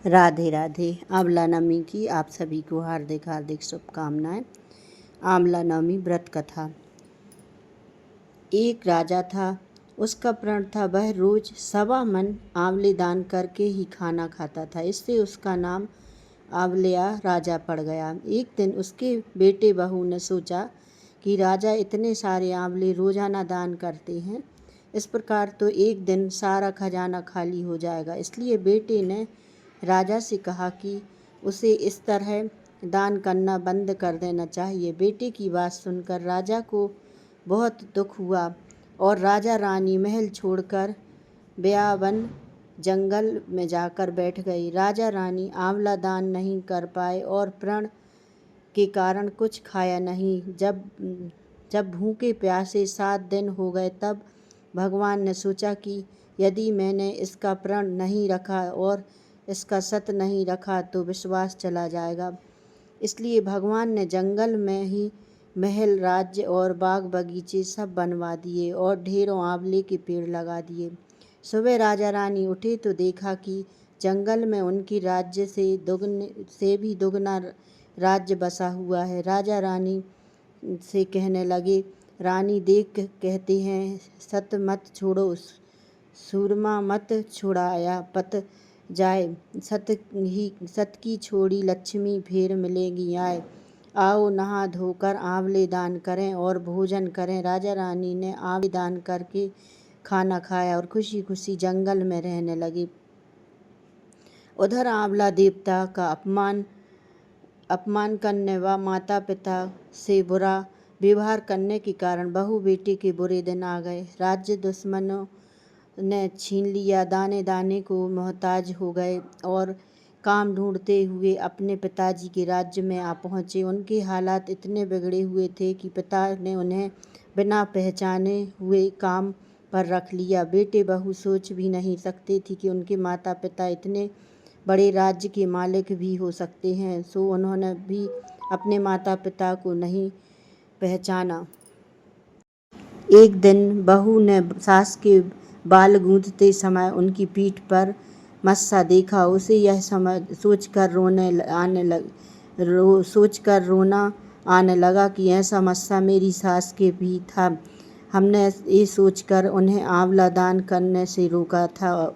राधे राधे। आंवला नवमी की आप सभी को हार्दिक हार्दिक शुभकामनाएं। आंवला नवमी व्रत कथा। एक राजा था, उसका प्रण था वह रोज 1.25 मन आंवले दान करके ही खाना खाता था। इससे उसका नाम आंवलिया राजा पड़ गया। एक दिन उसके बेटे बहू ने सोचा कि राजा इतने सारे आंवले रोजाना दान करते हैं, इस प्रकार तो एक दिन सारा खजाना खाली हो जाएगा। इसलिए बेटे ने राजा से कहा कि उसे इस तरह दान करना बंद कर देना चाहिए। बेटे की बात सुनकर राजा को बहुत दुख हुआ और राजा रानी महल छोड़कर ब्यावन जंगल में जाकर बैठ गई। राजा रानी आंवला दान नहीं कर पाए और प्रण के कारण कुछ खाया नहीं। जब भूखे प्यासे 7 दिन हो गए, तब भगवान ने सोचा कि यदि मैंने इसका प्रण नहीं रखा और इसका सत नहीं रखा तो विश्वास चला जाएगा। इसलिए भगवान ने जंगल में ही महल, राज्य और बाग बगीचे सब बनवा दिए और ढेरों आंवले के पेड़ लगा दिए। सुबह राजा रानी उठे तो देखा कि जंगल में उनकी राज्य से भी दुगना राज्य बसा हुआ है। राजा रानी से कहने लगे, रानी देख कहते हैं, सत मत छोड़ो, सूरमा मत छुड़ाया पत जाए, सत की छोड़ी लक्ष्मी फेर मिलेगी आए। आओ नहा धोकर आंवले दान करें और भोजन करें। राजा रानी ने आंवले दान करके खाना खाया और खुशी खुशी जंगल में रहने लगे। उधर आंवला देवता का अपमान करने व माता पिता से बुरा व्यवहार करने के कारण बहू बेटे के बुरे दिन आ गए। राज्य दुश्मनों ने छीन लिया, दाने दाने को मोहताज हो गए और काम ढूंढते हुए अपने पिताजी के राज्य में आ पहुँचे। उनके हालात इतने बिगड़े हुए थे कि पिता ने उन्हें बिना पहचाने हुए काम पर रख लिया। बेटे बहू सोच भी नहीं सकते थे कि उनके माता पिता इतने बड़े राज्य के मालिक भी हो सकते हैं, सो उन्होंने भी अपने माता पिता को नहीं पहचाना। एक दिन बहू ने सास के बाल गूंथते समय उनकी पीठ पर मस्सा देखा। उसे यह सोचकर रोना आने लगा कि ऐसा मस्सा मेरी सास के भी था। हमने ये सोचकर उन्हें आंवला दान करने से रोका था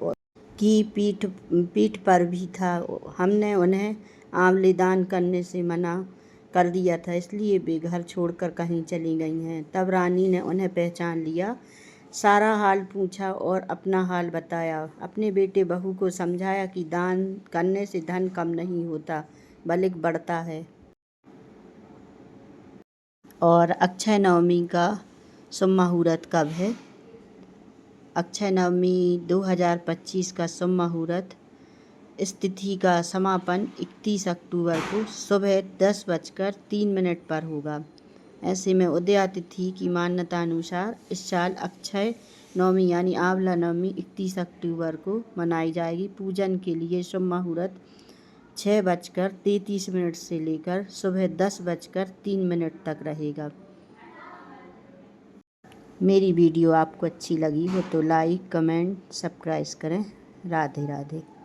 कि पीठ पर भी था। हमने उन्हें आंवले दान करने से मना कर दिया था, इसलिए वे घर छोड़कर कहीं चली गई हैं। तब रानी ने उन्हें पहचान लिया, सारा हाल पूछा और अपना हाल बताया। अपने बेटे बहू को समझाया कि दान करने से धन कम नहीं होता बल्कि बढ़ता है। और अक्षय नवमी का शुभ मुहूर्त कब है? अक्षय नवमी 2025 का शुभ मुहूर्त, इस तिथि का समापन 31 अक्टूबर को सुबह 10:03 पर होगा। ऐसे में उदया तिथि की मान्यता अनुसार इस साल अक्षय नवमी यानी आंवला नवमी 31 अक्टूबर को मनाई जाएगी। पूजन के लिए शुभ मुहूर्त 6:33 से लेकर सुबह 10:03 तक रहेगा। मेरी वीडियो आपको अच्छी लगी हो तो लाइक, कमेंट, सब्सक्राइब करें। राधे राधे।